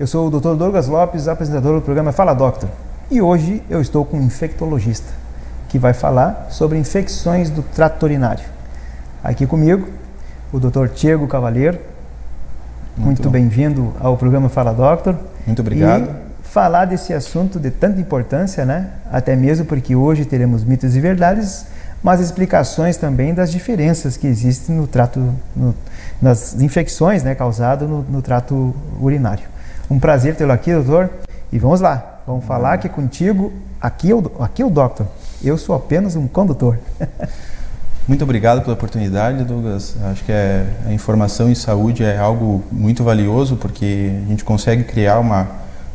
Eu sou o Dr. Douglas Lopes, apresentador do programa Fala Doctor. E hoje eu estou com um infectologista que vai falar sobre infecções do trato urinário. Aqui comigo, o Dr. Tiago Cavaleiro. Muito bem-vindo ao programa Fala Doctor. Muito obrigado. E falar desse assunto de tanta importância, né? Até mesmo porque hoje teremos mitos e verdades, mas explicações também das diferenças que existem no trato, nas infecções, né, causadas no trato urinário. Um prazer tê-lo aqui, doutor. E vamos lá, vamos falar aqui contigo. Aqui é o doctor. Eu sou apenas um condutor. Muito obrigado pela oportunidade, Douglas. Acho que a informação em saúde é algo muito valioso, porque a gente consegue criar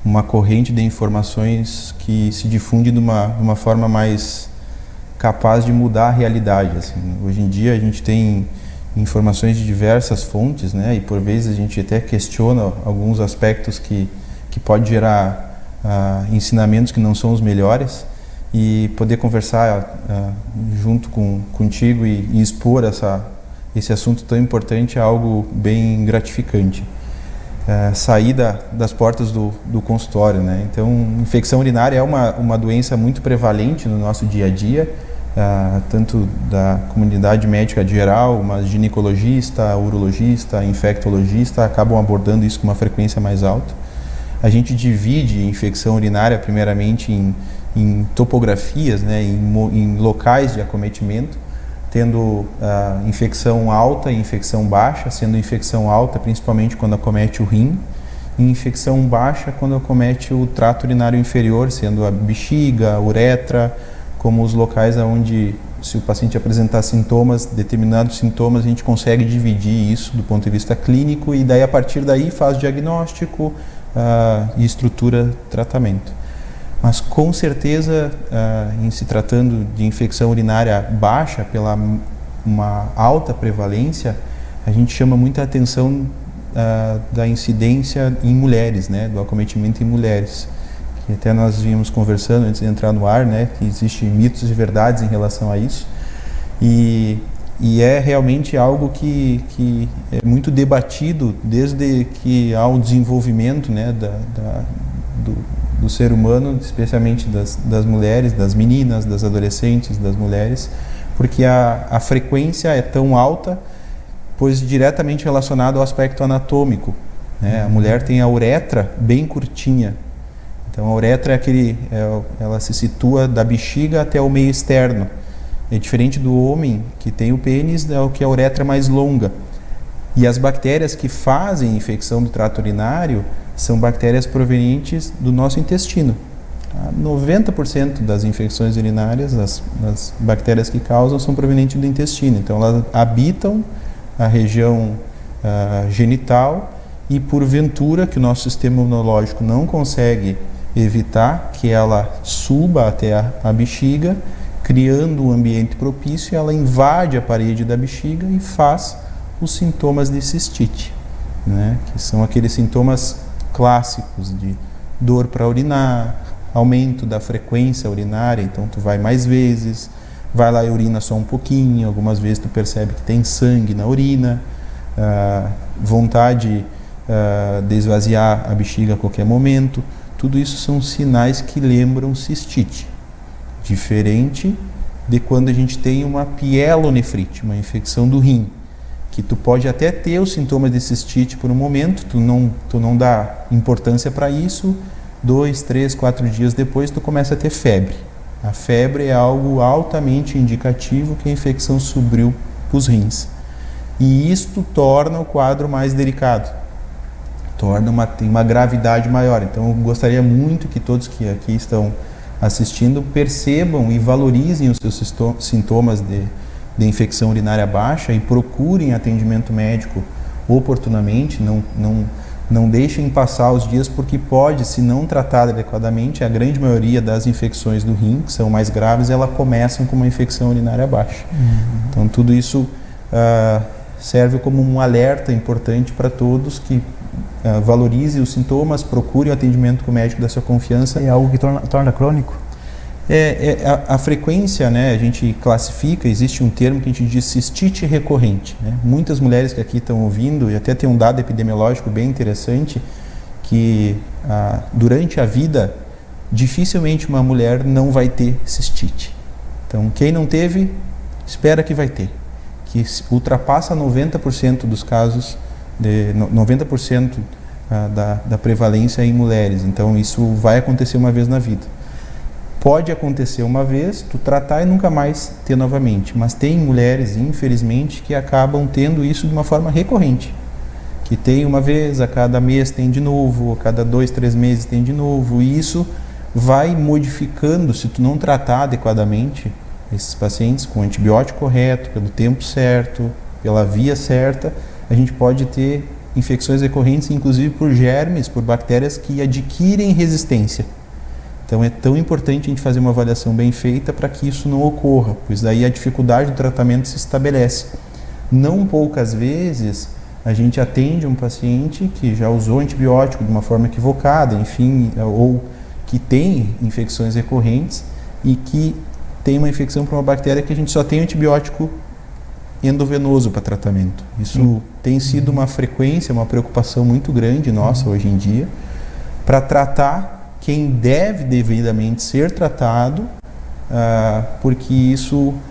uma corrente de informações que se difunde de uma forma mais capaz de mudar a realidade. Assim. Hoje em dia a gente tem informações de diversas fontes, né? E por vezes a gente até questiona alguns aspectos que pode gerar ensinamentos que não são os melhores, e poder conversar junto contigo e expor esse assunto tão importante é algo bem gratificante. Sair das portas do consultório, né? Então, infecção urinária é uma doença muito prevalente no nosso dia a dia, tanto da comunidade médica geral, mas ginecologista, urologista, infectologista acabam abordando isso com uma frequência mais alta. A gente divide infecção urinária primeiramente em topografias, né, em locais de acometimento, tendo infecção alta e infecção baixa, sendo infecção alta principalmente quando acomete o rim, e infecção baixa quando acomete o trato urinário inferior, sendo a bexiga, a uretra, como os locais onde, se o paciente apresentar determinados sintomas, a gente consegue dividir isso do ponto de vista clínico, e daí a partir daí faz diagnóstico e estrutura tratamento. Mas com certeza, em se tratando de infecção urinária baixa, pela uma alta prevalência, a gente chama muita atenção da incidência em mulheres, né, do acometimento em mulheres. Que até nós vínhamos conversando antes de entrar no ar, né, que existem mitos e verdades em relação a isso. E é realmente algo que é muito debatido desde que há o desenvolvimento, né, do ser humano, especialmente das mulheres, das meninas, das adolescentes, das mulheres, porque a frequência é tão alta, pois diretamente relacionado ao aspecto anatômico, né? A mulher tem a uretra bem curtinha, então a uretra ela se situa da bexiga até o meio externo. É diferente do homem, que tem o pênis, que é a uretra mais longa. E as bactérias que fazem infecção do trato urinário são bactérias provenientes do nosso intestino. 90% das infecções urinárias, as bactérias que causam, são provenientes do intestino. Então, elas habitam a região genital, e porventura que o nosso sistema imunológico não consegue evitar que ela suba até a bexiga, criando um ambiente propício, ela invade a parede da bexiga e faz os sintomas de cistite, né? Que são aqueles sintomas clássicos de dor para urinar, aumento da frequência urinária, então tu vai mais vezes, vai lá e urina só um pouquinho, algumas vezes tu percebe que tem sangue na urina, vontade de esvaziar a bexiga a qualquer momento. Tudo isso são sinais que lembram cistite, diferente de quando a gente tem uma pielonefrite, uma infecção do rim, que tu pode até ter os sintomas de cistite por um momento, tu não dá importância para isso, 2, 3, 4 dias depois tu começa a ter febre. A febre é algo altamente indicativo que a infecção subiu para os rins. E isto torna o quadro mais delicado, tem uma gravidade maior. Então eu gostaria muito que todos que aqui estão assistindo percebam e valorizem os seus sintomas de infecção urinária baixa e procurem atendimento médico oportunamente, não deixem passar os dias, porque pode, se não tratada adequadamente, a grande maioria das infecções do rim, que são mais graves, elas começam com uma infecção urinária baixa. Então tudo isso serve como um alerta importante para todos que valorize os sintomas, procure o atendimento com o médico da sua confiança. É algo que torna crônico? A frequência, né, a gente classifica, existe um termo que a gente diz cistite recorrente, né? Muitas mulheres que aqui estão ouvindo, e até tem um dado epidemiológico bem interessante, que durante a vida, dificilmente uma mulher não vai ter cistite. Então, quem não teve, espera que vai ter. Que ultrapassa 90% dos casos, 90% da prevalência em mulheres. Então, isso vai acontecer uma vez na vida. Pode acontecer uma vez, tu tratar e nunca mais ter novamente. Mas tem mulheres, infelizmente, que acabam tendo isso de uma forma recorrente. Que tem uma vez, a cada mês tem de novo, a cada 2, 3 meses tem de novo. E isso vai modificando, se tu não tratar adequadamente esses pacientes com o antibiótico correto, pelo tempo certo, pela via certa, a gente pode ter infecções recorrentes, inclusive por germes, por bactérias que adquirem resistência. Então é tão importante a gente fazer uma avaliação bem feita para que isso não ocorra, pois daí a dificuldade do tratamento se estabelece. Não poucas vezes a gente atende um paciente que já usou antibiótico de uma forma equivocada, enfim, ou que tem infecções recorrentes e que tem uma infecção por uma bactéria que a gente só tem antibiótico endovenoso para tratamento. Isso tem sido uma frequência, uma preocupação muito grande nossa hoje em dia, para tratar quem deve devidamente ser tratado, porque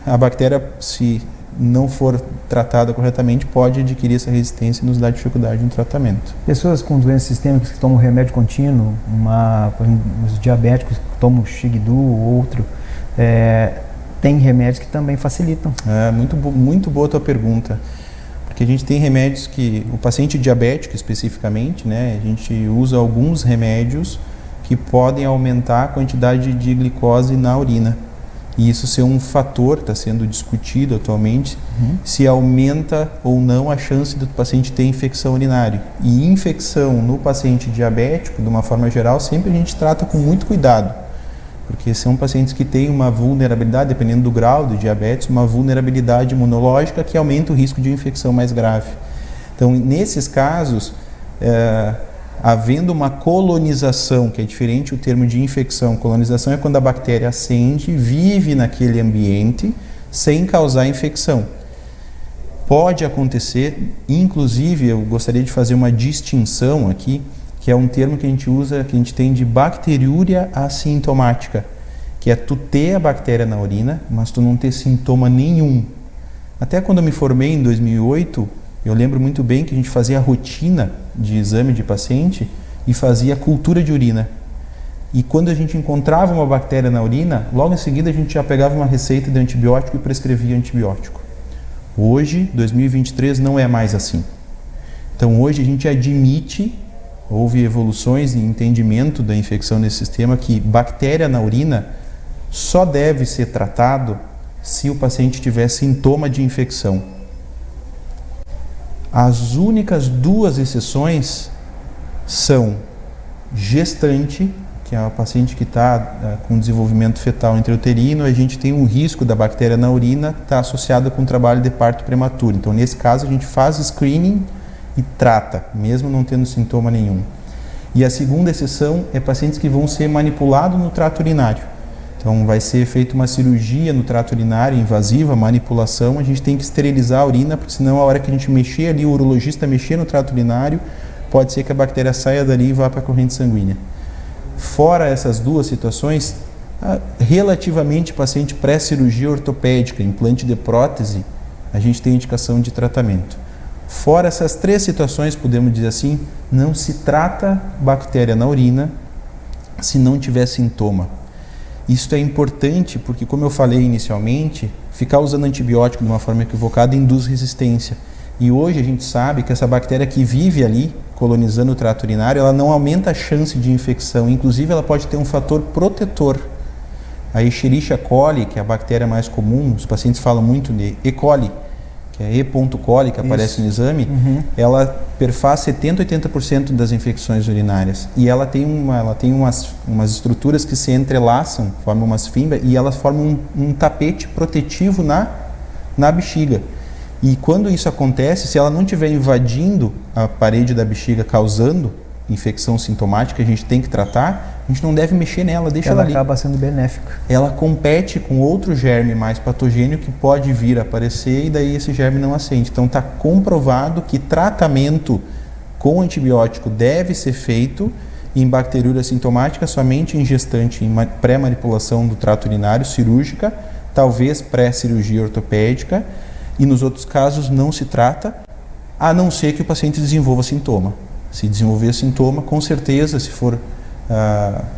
a bactéria, se não for tratada corretamente, pode adquirir essa resistência e nos dar dificuldade no tratamento. Pessoas com doenças sistêmicas que tomam remédio contínuo, por exemplo, os diabéticos que tomam Xigdu ou outro, tem remédios que também facilitam. Muito boa a tua pergunta, porque a gente tem remédios que, o paciente diabético especificamente, né, a gente usa alguns remédios que podem aumentar a quantidade de glicose na urina. E isso ser um fator, está sendo discutido atualmente, se aumenta ou não a chance do paciente ter infecção urinária. E infecção no paciente diabético, de uma forma geral, sempre a gente trata com muito cuidado, porque são pacientes que têm uma vulnerabilidade, dependendo do grau do diabetes, uma vulnerabilidade imunológica que aumenta o risco de infecção mais grave. Então, nesses casos, havendo uma colonização, que é diferente o termo de infecção. Colonização é quando a bactéria ascende, vive naquele ambiente sem causar infecção. Pode acontecer, inclusive, eu gostaria de fazer uma distinção aqui, que é um termo que a gente usa, que a gente tem de bacteriúria assintomática, que é tu ter a bactéria na urina, mas tu não ter sintoma nenhum. Até quando eu me formei em 2008, eu lembro muito bem que a gente fazia a rotina de exame de paciente e fazia cultura de urina. E quando a gente encontrava uma bactéria na urina, logo em seguida a gente já pegava uma receita de antibiótico e prescrevia antibiótico. Hoje, 2023, não é mais assim. Então hoje a gente admite, houve evoluções em entendimento da infecção nesse sistema, que bactéria na urina só deve ser tratado se o paciente tiver sintoma de infecção. As únicas 2 exceções são gestante, que é o paciente que está com desenvolvimento fetal intrauterino, a gente tem um risco da bactéria na urina estar associada com trabalho de parto prematuro. Então, nesse caso, a gente faz screening e trata, mesmo não tendo sintoma nenhum. E a segunda exceção é pacientes que vão ser manipulados no trato urinário. Então, vai ser feita uma cirurgia no trato urinário invasiva, manipulação, a gente tem que esterilizar a urina, porque senão a hora que a gente mexer ali, o urologista mexer no trato urinário, pode ser que a bactéria saia dali e vá para a corrente sanguínea. Fora essas 2 situações, relativamente paciente pré-cirurgia ortopédica, implante de prótese, a gente tem indicação de tratamento. Fora essas 3 situações, podemos dizer assim, não se trata bactéria na urina se não tiver sintoma. Isso é importante porque, como eu falei inicialmente, ficar usando antibiótico de uma forma equivocada induz resistência. E hoje a gente sabe que essa bactéria que vive ali, colonizando o trato urinário, ela não aumenta a chance de infecção. Inclusive, ela pode ter um fator protetor. A Escherichia coli, que é a bactéria mais comum, os pacientes falam muito de E. coli, que é E. coli, que aparece no exame, ela perfaz 70% a 80% das infecções urinárias. E ela tem umas estruturas que se entrelaçam, formam umas fibras, e elas formam um tapete protetivo na bexiga. E quando isso acontece, se ela não estiver invadindo a parede da bexiga, causando infecção sintomática, a gente tem que tratar, a gente não deve mexer nela, deixa ela ali. Ela acaba sendo benéfica. Ela compete com outro germe mais patogênico que pode vir a aparecer e daí esse germe não acende. Então está comprovado que tratamento com antibiótico deve ser feito em bacteriúria sintomática somente em gestante, em pré-manipulação do trato urinário cirúrgica, talvez pré-cirurgia ortopédica, e nos outros casos não se trata, a não ser que o paciente desenvolva sintoma. Se desenvolver sintoma, com certeza, se for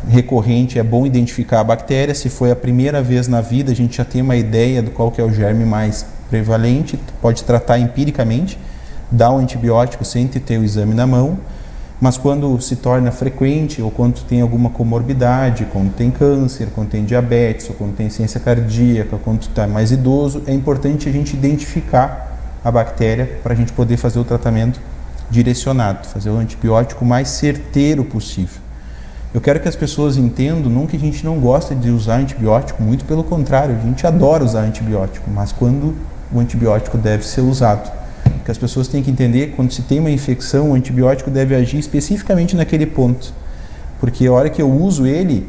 recorrente, é bom identificar a bactéria. Se foi a primeira vez na vida, a gente já tem uma ideia do qual que é o germe mais prevalente, pode tratar empiricamente, dar um antibiótico sem ter o exame na mão. Mas quando se torna frequente, ou quando tem alguma comorbidade, quando tem câncer, quando tem diabetes, ou quando tem insuficiência cardíaca, quando está mais idoso, é importante a gente identificar a bactéria para a gente poder fazer o tratamento direcionado, fazer o antibiótico mais certeiro possível. Eu quero que as pessoas entendam, não que a gente não gosta de usar antibiótico, muito pelo contrário, a gente adora usar antibiótico, mas quando o antibiótico deve ser usado. Que as pessoas têm que entender, quando se tem uma infecção, o antibiótico deve agir especificamente naquele ponto. Porque a hora que eu uso ele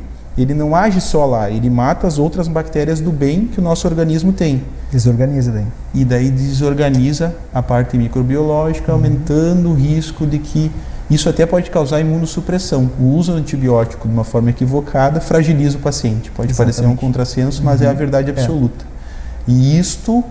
não age só lá, ele mata as outras bactérias do bem que o nosso organismo tem. Desorganiza daí. E daí desorganiza a parte microbiológica, aumentando o risco de que isso até pode causar imunossupressão. O uso do antibiótico de uma forma equivocada fragiliza o paciente. Pode parecer um contrassenso, mas é a verdade absoluta. E isto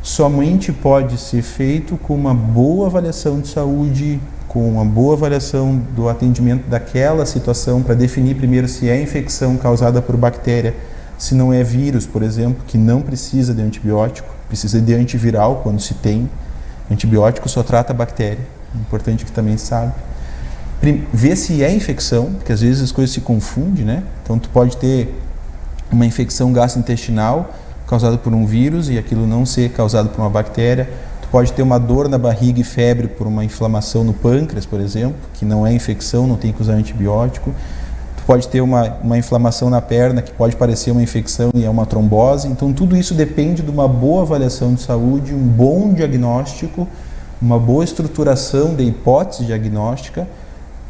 somente pode ser feito com uma boa avaliação de saúde, com uma boa avaliação do atendimento daquela situação, para definir primeiro se é infecção causada por bactéria, se não é vírus, por exemplo, que não precisa de antibiótico, precisa de antiviral quando se tem. Antibiótico só trata a bactéria, é importante que também saiba. Ver se é infecção, porque às vezes as coisas se confundem, né? Então tu pode ter uma infecção gastrointestinal causado por um vírus e aquilo não ser causado por uma bactéria. Tu pode ter uma dor na barriga e febre por uma inflamação no pâncreas, por exemplo, que não é infecção, não tem que usar antibiótico. Tu pode ter uma inflamação na perna que pode parecer uma infecção e é uma trombose. Então tudo isso depende de uma boa avaliação de saúde, um bom diagnóstico, uma boa estruturação da hipótese diagnóstica,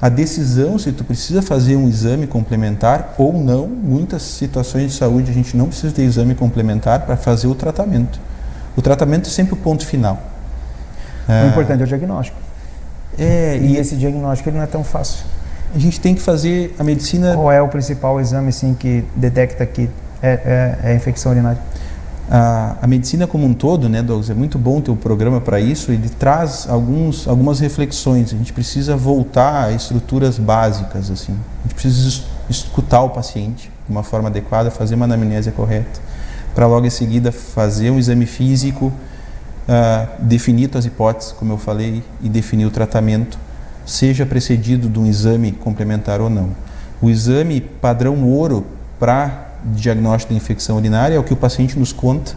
a decisão se tu precisa fazer um exame complementar ou não. Muitas situações de saúde a gente não precisa ter exame complementar para fazer o tratamento. O tratamento é sempre o ponto final. O importante é o diagnóstico. E esse diagnóstico ele não é tão fácil. A gente tem que fazer a medicina... Qual é o principal exame assim, que detecta que é infecção urinária? A medicina como um todo, né, Douglas, é muito bom ter um programa para isso. Ele traz algumas reflexões. A gente precisa voltar a estruturas básicas, assim. A gente precisa escutar o paciente de uma forma adequada, fazer uma anamnese correta, para logo em seguida fazer um exame físico, definir as hipóteses, como eu falei, e definir o tratamento, seja precedido de um exame complementar ou não. O exame padrão ouro para diagnóstico de infecção urinária é o que o paciente nos conta,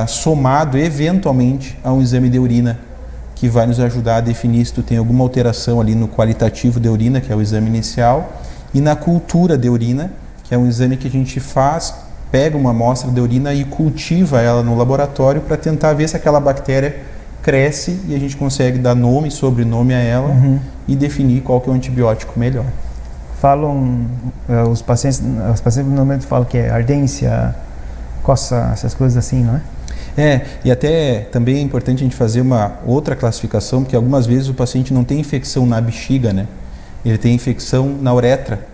somado eventualmente a um exame de urina, que vai nos ajudar a definir se tu tem alguma alteração ali no qualitativo de urina, que é o exame inicial, e na cultura de urina, que é um exame que a gente faz, pega uma amostra de urina e cultiva ela no laboratório para tentar ver se aquela bactéria cresce e a gente consegue dar nome e sobrenome a ela e definir qual que é o antibiótico melhor. Falam, os pacientes normalmente falam que é ardência, coça, essas coisas assim, não é? E até também é importante a gente fazer uma outra classificação, porque algumas vezes o paciente não tem infecção na bexiga, né? Ele tem infecção na uretra.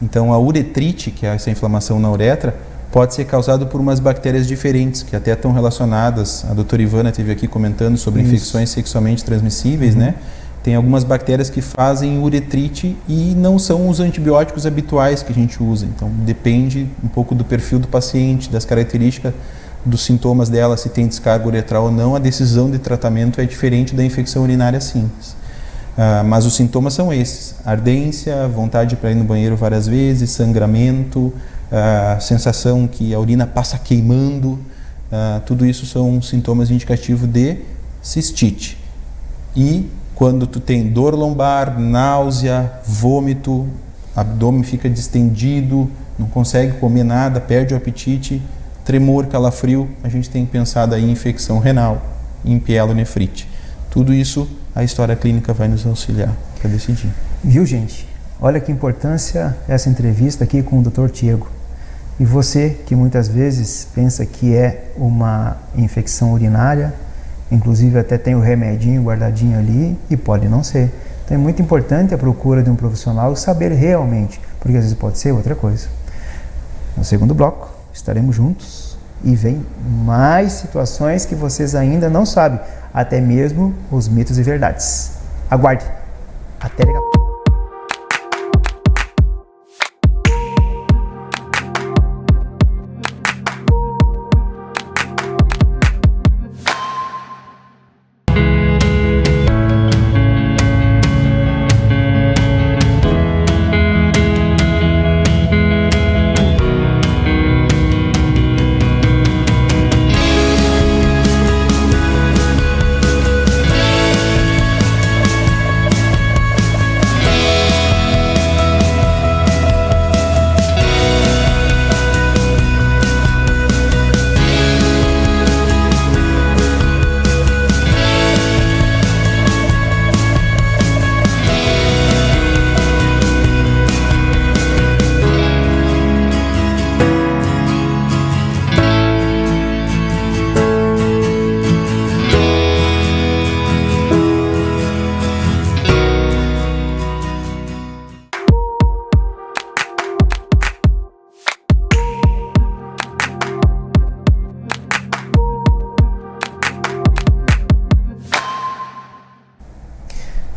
Então a uretrite, que é essa inflamação na uretra, pode ser causada por umas bactérias diferentes, que até estão relacionadas. A doutora Ivana esteve aqui comentando sobre infecções sexualmente transmissíveis, né? Tem algumas bactérias que fazem uretrite e não são os antibióticos habituais que a gente usa. Então, depende um pouco do perfil do paciente, das características dos sintomas dela, se tem descarga uretral ou não. A decisão de tratamento é diferente da infecção urinária simples. Mas os sintomas são esses: ardência, vontade para ir no banheiro várias vezes, sangramento, sensação que a urina passa queimando. Tudo isso são sintomas indicativos de cistite. E quando tu tem dor lombar, náusea, vômito, abdômen fica distendido, não consegue comer nada, perde o apetite, tremor, calafrio, a gente tem que pensar daí em infecção renal, em pielonefrite. Tudo isso a história clínica vai nos auxiliar para decidir. Viu, gente? Olha que importância essa entrevista aqui com o Dr. Tiago. E você que muitas vezes pensa que é uma infecção urinária, inclusive até tem o remedinho guardadinho ali e pode não ser. Então é muito importante a procura de um profissional saber realmente, porque às vezes pode ser outra coisa. No segundo bloco, estaremos juntos e vem mais situações que vocês ainda não sabem, até mesmo os mitos e verdades. Aguarde! Até daqui a pouco.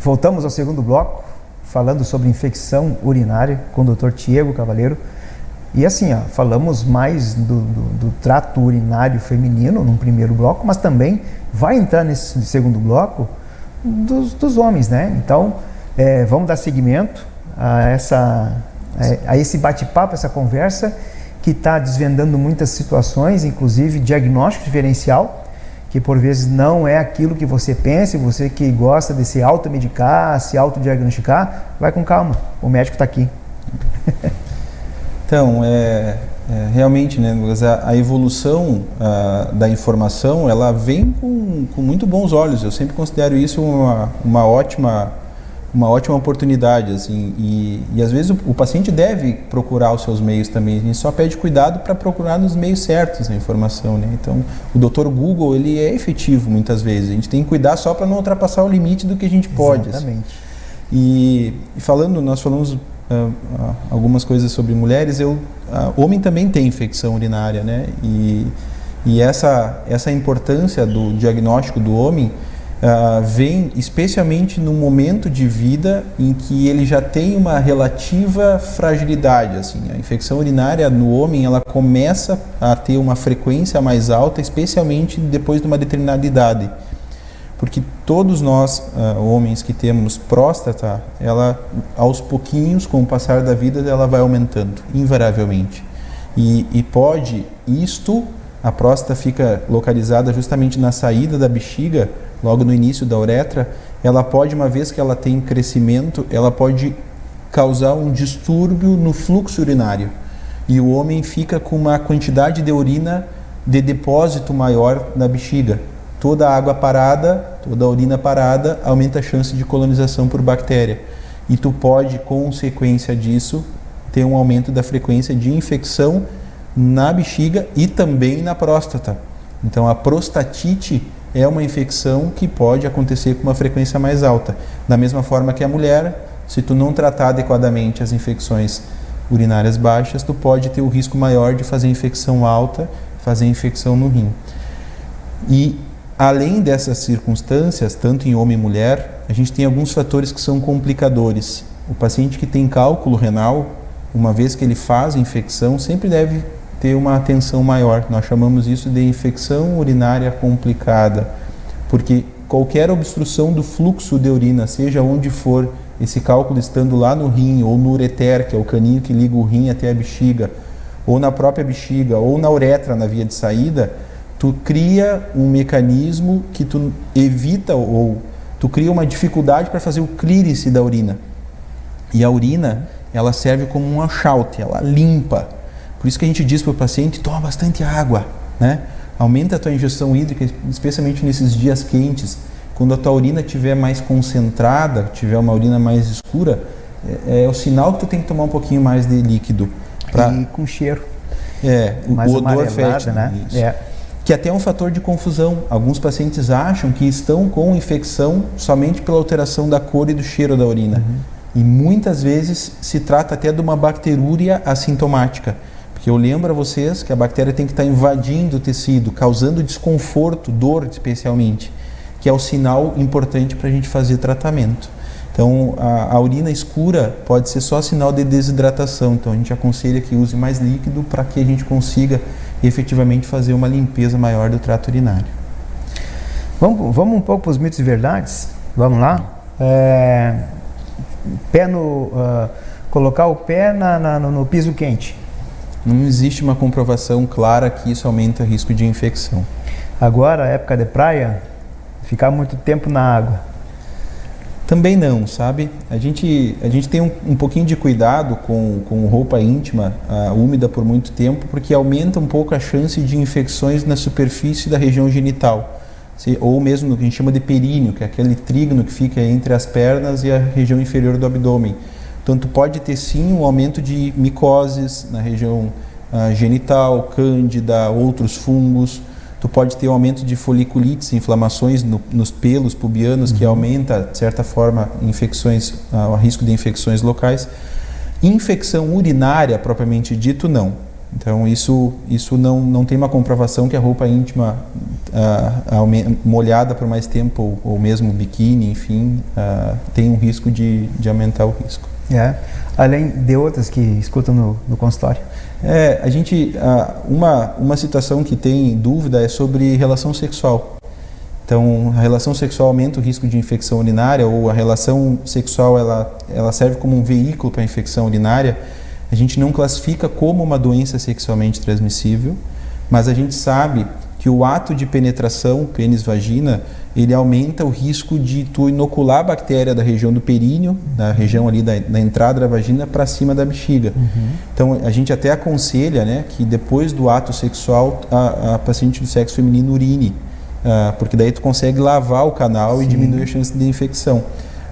Voltamos ao segundo bloco, falando sobre infecção urinária com o Dr. Tiago Cavaleiro. E assim, falamos mais do trato urinário feminino num primeiro bloco, mas também vai entrar nesse segundo bloco dos homens, né? Então, vamos dar seguimento a esse bate-papo, essa conversa que está desvendando muitas situações, inclusive diagnóstico diferencial, que por vezes não é aquilo que você pensa, e você que gosta de se automedicar, se autodiagnosticar, vai com calma, o médico está aqui. Então, realmente, né, a evolução da informação, ela vem com muito bons olhos. Eu sempre considero isso uma ótima oportunidade, assim, e às vezes o paciente deve procurar os seus meios também. A gente só pede cuidado para procurar nos meios certos a informação, né? Então, o Dr. Google, ele é efetivo muitas vezes. A gente tem que cuidar só para não ultrapassar o limite do que a gente pode. Exatamente. Assim. E nós falamos algumas coisas sobre mulheres. Homem também tem infecção urinária, né? E essa importância do diagnóstico do homem vem especialmente no momento de vida em que ele já tem uma relativa fragilidade. Assim. A infecção urinária no homem, ela começa a ter uma frequência mais alta, especialmente depois de uma determinada idade. Porque todos nós, homens que temos próstata, ela aos pouquinhos, com o passar da vida, ela vai aumentando, invariavelmente. E pode a próstata fica localizada justamente na saída da bexiga, logo no início da uretra. Ela pode, uma vez que ela tem crescimento, ela pode causar um distúrbio no fluxo urinário. E o homem fica com uma quantidade de urina de depósito maior na bexiga. Toda a água parada, toda a urina parada, aumenta a chance de colonização por bactéria. E tu pode, consequência disso, ter um aumento da frequência de infecção na bexiga e também na próstata. Então, a prostatite é uma infecção que pode acontecer com uma frequência mais alta. Da mesma forma que a mulher, se tu não tratar adequadamente as infecções urinárias baixas, tu pode ter o risco maior de fazer infecção alta, fazer infecção no rim. E além dessas circunstâncias, tanto em homem e mulher, a gente tem alguns fatores que são complicadores. O paciente que tem cálculo renal, uma vez que ele faz infecção, sempre deve ter uma atenção maior. Nós chamamos isso de infecção urinária complicada, porque qualquer obstrução do fluxo de urina, seja onde for, esse cálculo estando lá no rim ou no ureter, que é o caninho que liga o rim até a bexiga, ou na própria bexiga, ou na uretra, na via de saída, tu cria um mecanismo que tu evita, ou tu cria uma dificuldade para fazer o clearance da urina. E a urina, ela serve como um enxaute, ela limpa. Por isso que a gente diz para o paciente, toma bastante água, né? Aumenta a tua ingestão hídrica, especialmente nesses dias quentes. Quando a tua urina estiver mais concentrada, tiver uma urina mais escura, é o sinal que tu tem que tomar um pouquinho mais de líquido. E com cheiro. O odor fede, né? que até é um fator de confusão. Alguns pacientes acham que estão com infecção somente pela alteração da cor e do cheiro da urina. E muitas vezes se trata até de uma bacterúria assintomática. Porque eu lembro a vocês que a bactéria tem que estar invadindo o tecido, causando desconforto, dor especialmente, que é o sinal importante para a gente fazer tratamento. Então, a urina escura pode ser só sinal de desidratação. Então, a gente aconselha que use mais líquido para que a gente consiga efetivamente fazer uma limpeza maior do trato urinário. Vamos um pouco para os mitos e verdades? Vamos lá? Colocar o pé no piso quente. Não existe uma comprovação clara que isso aumenta o risco de infecção. Agora, época de praia, ficar muito tempo na água. Também não, sabe? A gente tem um pouquinho de cuidado com roupa íntima úmida por muito tempo, porque aumenta um pouco a chance de infecções na superfície da região genital, ou mesmo no que a gente chama de períneo, que é aquele trígono que fica entre as pernas e a região inferior do abdômen. Então, tu pode ter sim um aumento de micoses na região genital, cândida, outros fungos. Tu pode ter um aumento de foliculites, inflamações nos pelos pubianos, que aumenta, de certa forma, infecções, o risco de infecções locais. Infecção urinária, propriamente dito, não. Então, isso não tem uma comprovação que a roupa íntima molhada por mais tempo, ou mesmo biquíni, enfim, tem um risco de aumentar o risco. Além de outras que escutam no consultório. Uma situação que tem dúvida é sobre relação sexual. Então, a relação sexual aumenta o risco de infecção urinária, ou a relação sexual ela serve como um veículo para a infecção urinária. A gente não classifica como uma doença sexualmente transmissível, mas a gente sabe que o ato de penetração, pênis-vagina, ele aumenta o risco de tu inocular a bactéria da região do períneo, da região ali da entrada da vagina, para cima da bexiga. Então, a gente até aconselha, né, que depois do ato sexual, a paciente do sexo feminino urine, porque daí tu consegue lavar o canal e diminuir a chance de infecção.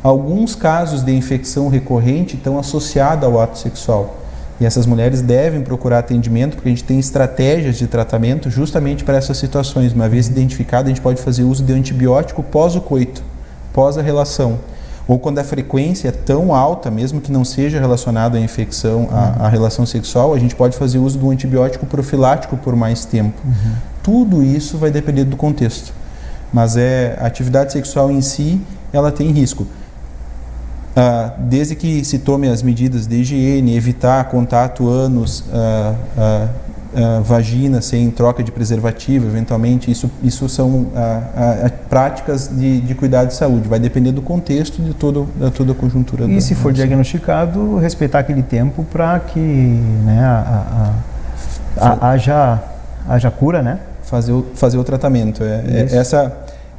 Alguns casos de infecção recorrente estão associados ao ato sexual. E essas mulheres devem procurar atendimento, porque a gente tem estratégias de tratamento justamente para essas situações. Uma vez identificada, a gente pode fazer uso de antibiótico pós o coito, pós a relação. Ou quando a frequência é tão alta, mesmo que não seja relacionada à infecção, à relação sexual, a gente pode fazer uso de um antibiótico profilático por mais tempo. Tudo isso vai depender do contexto. Mas a atividade sexual em si, ela tem risco. Desde que se tome as medidas de higiene, evitar contato ânus, vagina sem troca de preservativo, eventualmente, isso são práticas de cuidado de saúde. Vai depender do contexto de toda a conjuntura. E se for diagnosticado, respeitar aquele tempo para que, né, haja cura, né? Fazer o tratamento.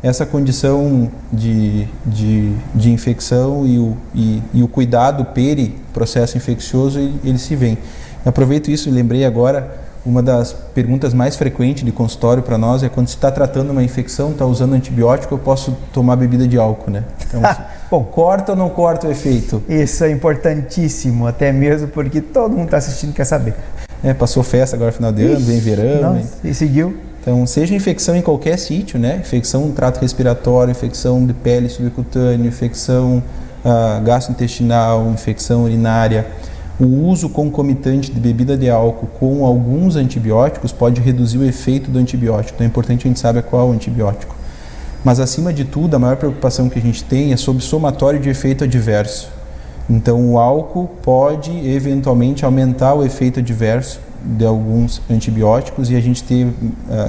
Essa condição de infecção e o cuidado processo infeccioso, ele se vem. Eu aproveito isso e lembrei agora, uma das perguntas mais frequentes de consultório para nós é quando se está tratando uma infecção, está usando antibiótico, eu posso tomar bebida de álcool, né? Então, bom, corta ou não corta o efeito? Isso é importantíssimo, até mesmo porque todo mundo está assistindo e quer saber. Passou festa agora final de ano, vem verão. E seguiu. Então, seja infecção em qualquer sítio, né? Infecção no trato respiratório, infecção de pele subcutânea, infecção gastrointestinal, infecção urinária. O uso concomitante de bebida de álcool com alguns antibióticos pode reduzir o efeito do antibiótico. Então, é importante a gente saber qual é o antibiótico. Mas, acima de tudo, a maior preocupação que a gente tem é sobre somatório de efeito adverso. Então, o álcool pode, eventualmente, aumentar o efeito adverso de alguns antibióticos e a gente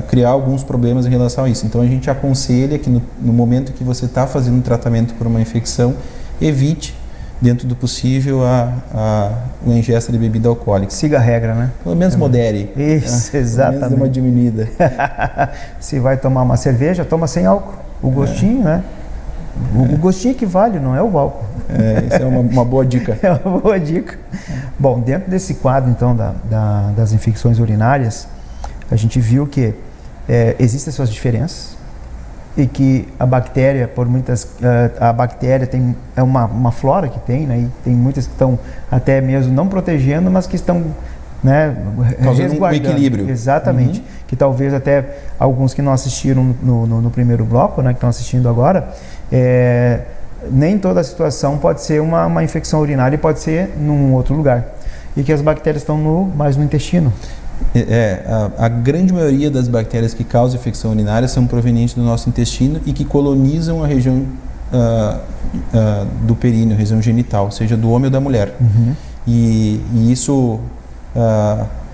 criar alguns problemas em relação a isso. Então, a gente aconselha que no momento que você está fazendo um tratamento por uma infecção, evite, dentro do possível, a ingesta de bebida alcoólica. Siga a regra, né? Pelo menos modere. Isso, exatamente. Pelo menos dê uma diminuída. Se vai tomar uma cerveja, toma sem álcool. O gostinho, né? O gostinho que vale, não é o álcool. Isso é uma boa dica. É uma boa dica. Bom, dentro desse quadro, então, das infecções urinárias, a gente viu que existem suas diferenças e que a bactéria, a bactéria é uma flora que tem, né? E tem muitas que estão até mesmo não protegendo, mas que estão né, causando um equilíbrio. Exatamente. Que talvez até alguns que não assistiram no primeiro bloco, né, que estão assistindo agora, nem toda a situação pode ser uma infecção urinária, pode ser num outro lugar. E que as bactérias estão mais no intestino. A grande maioria das bactérias que causam infecção urinária são provenientes do nosso intestino e que colonizam a região do períneo, região genital, seja do homem ou da mulher. E isso,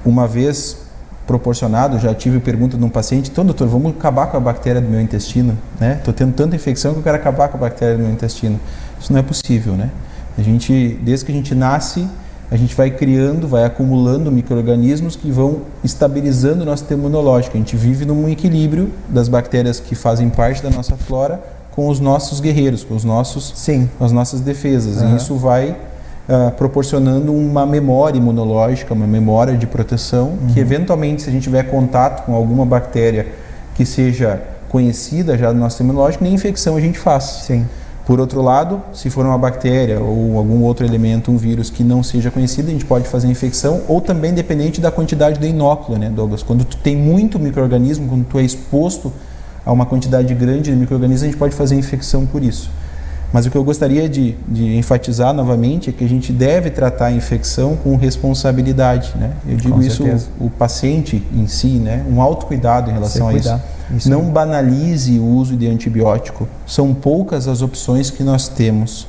uma vez proporcionado, já tive pergunta de um paciente: então, doutor, vamos acabar com a bactéria do meu intestino, né? Estou tendo tanta infecção que eu quero acabar com a bactéria do meu intestino. Isso não é possível, né? Desde que a gente nasce, a gente vai criando, vai acumulando micro-organismos que vão estabilizando o nosso sistema imunológico. A gente vive num equilíbrio das bactérias que fazem parte da nossa flora com os nossos guerreiros, com as nossas defesas. E isso vai proporcionando uma memória imunológica, uma memória de proteção, que eventualmente, se a gente tiver contato com alguma bactéria que seja conhecida já do nosso sistema imunológico, nem infecção a gente faz. Sim. Por outro lado, se for uma bactéria ou algum outro elemento, um vírus que não seja conhecido, a gente pode fazer infecção, ou também dependente da quantidade do inóculo, né, Douglas? Quando tu tem muito micro-organismo, quando tu é exposto a uma quantidade grande de micro-organismos, a gente pode fazer infecção por isso. Mas o que eu gostaria de enfatizar novamente é que a gente deve tratar a infecção com responsabilidade, né? Eu digo isso, o paciente em si, né? Um autocuidado em relação a isso. Não banalize o uso de antibiótico. São poucas as opções que nós temos.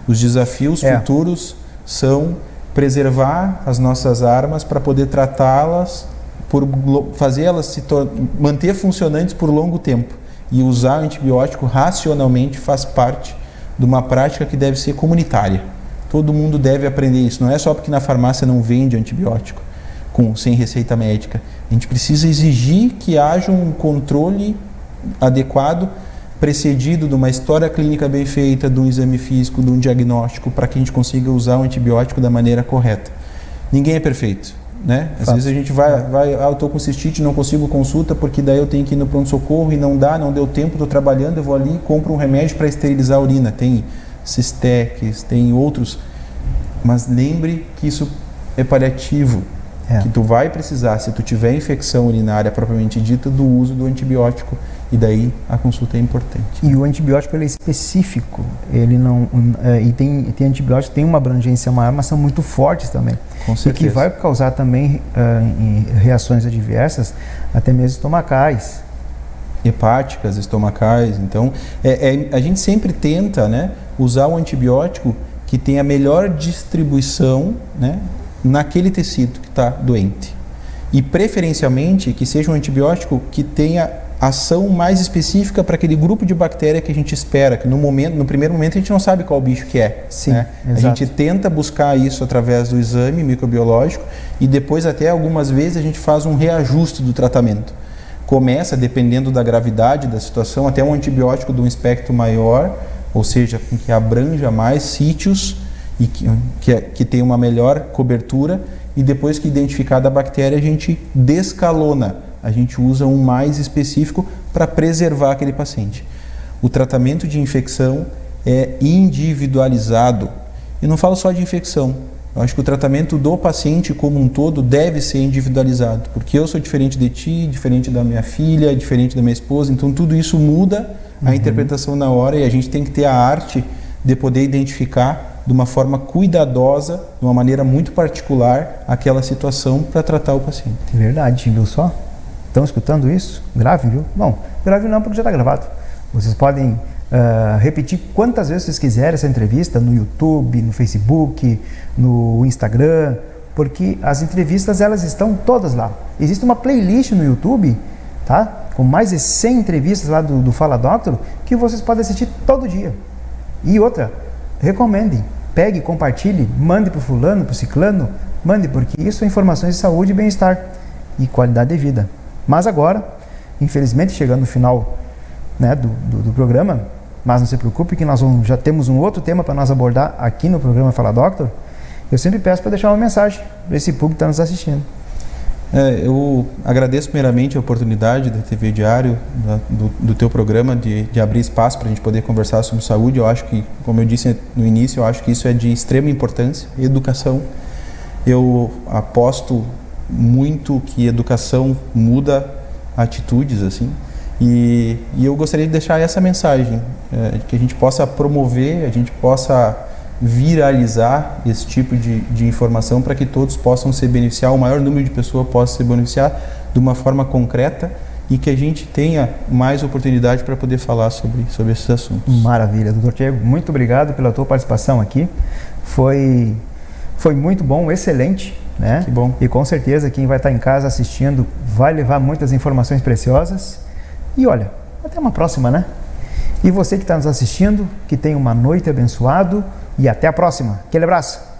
Os desafios futuros são preservar as nossas armas para poder tratá-las, fazê-las manter funcionantes por longo tempo. E usar antibiótico racionalmente faz parte de uma prática que deve ser comunitária. Todo mundo deve aprender isso. Não é só porque na farmácia não vende antibiótico sem receita médica. A gente precisa exigir que haja um controle adequado, precedido de uma história clínica bem feita, de um exame físico, de um diagnóstico, para que a gente consiga usar o antibiótico da maneira correta. Ninguém é perfeito, né? Às vezes a gente eu estou com cistite, não consigo consulta, porque daí eu tenho que ir no pronto-socorro e não deu tempo, estou trabalhando, eu vou ali e compro um remédio para esterilizar a urina. Tem Cistex, tem outros, mas lembre que isso é paliativo, que tu vai precisar, se tu tiver infecção urinária propriamente dita, do uso do antibiótico, e daí a consulta é importante. E o antibiótico ele é específico, ele não e tem antibióticos que tem uma abrangência maior, mas são muito fortes também. Com certeza. E que vai causar também reações adversas, até mesmo estomacais. Hepáticas, estomacais. Então, a gente sempre tenta, né, usar o antibiótico que tem a melhor distribuição, né, naquele tecido que está doente. E preferencialmente que seja um antibiótico que tenha ação mais específica para aquele grupo de bactéria que a gente espera, que no primeiro momento a gente não sabe qual bicho que é. Sim, né? A gente tenta buscar isso através do exame microbiológico e depois até algumas vezes a gente faz um reajuste do tratamento. Começa, dependendo da gravidade da situação, até um antibiótico de um espectro maior, ou seja, que abranja mais sítios e que tem uma melhor cobertura, e depois que identificada a bactéria a gente descalona, a gente usa um mais específico para preservar aquele paciente. O tratamento de infecção é individualizado, e não falo só de infecção, eu acho que o tratamento do paciente como um todo deve ser individualizado, porque eu sou diferente de ti, diferente da minha filha, diferente da minha esposa, então tudo isso muda a interpretação na hora, e a gente tem que ter a arte de poder identificar de uma forma cuidadosa, de uma maneira muito particular, aquela situação para tratar o paciente. Verdade, viu só? Estão escutando isso? Grave, viu? Bom, grave não, porque já está gravado. Vocês podem repetir quantas vezes vocês quiserem essa entrevista no YouTube, no Facebook, no Instagram, porque as entrevistas elas estão todas lá. Existe uma playlist no YouTube, tá? Com mais de 100 entrevistas lá do Fala Doctor, que vocês podem assistir todo dia. E outra, recomendem, pegue, compartilhe, mande para o fulano, para o ciclano, mande, porque isso é informações de saúde e bem-estar e qualidade de vida. Mas agora, infelizmente, chegando no final, né, do programa, mas não se preocupe que nós já temos um outro tema para nós abordar aqui no programa Fala Doctor. Eu sempre peço para deixar uma mensagem para esse público que está nos assistindo. Eu agradeço primeiramente a oportunidade da TV Diário, do teu programa, de abrir espaço para a gente poder conversar sobre saúde. Eu acho que, como eu disse no início, eu acho que isso é de extrema importância, educação. eu aposto muito que educação muda atitudes, assim, e eu gostaria de deixar essa mensagem, que a gente possa promover, a gente possa viralizar esse tipo de informação para que todos possam se beneficiar, o maior número de pessoas possa se beneficiar de uma forma concreta e que a gente tenha mais oportunidade para poder falar sobre esses assuntos. Maravilha, doutor Diego, muito obrigado pela tua participação aqui, foi muito bom, excelente, né? Que bom. E com certeza quem vai estar em casa assistindo vai levar muitas informações preciosas e olha, até uma próxima, né? E você que está nos assistindo, que tenha uma noite abençoada e até a próxima. Aquele abraço!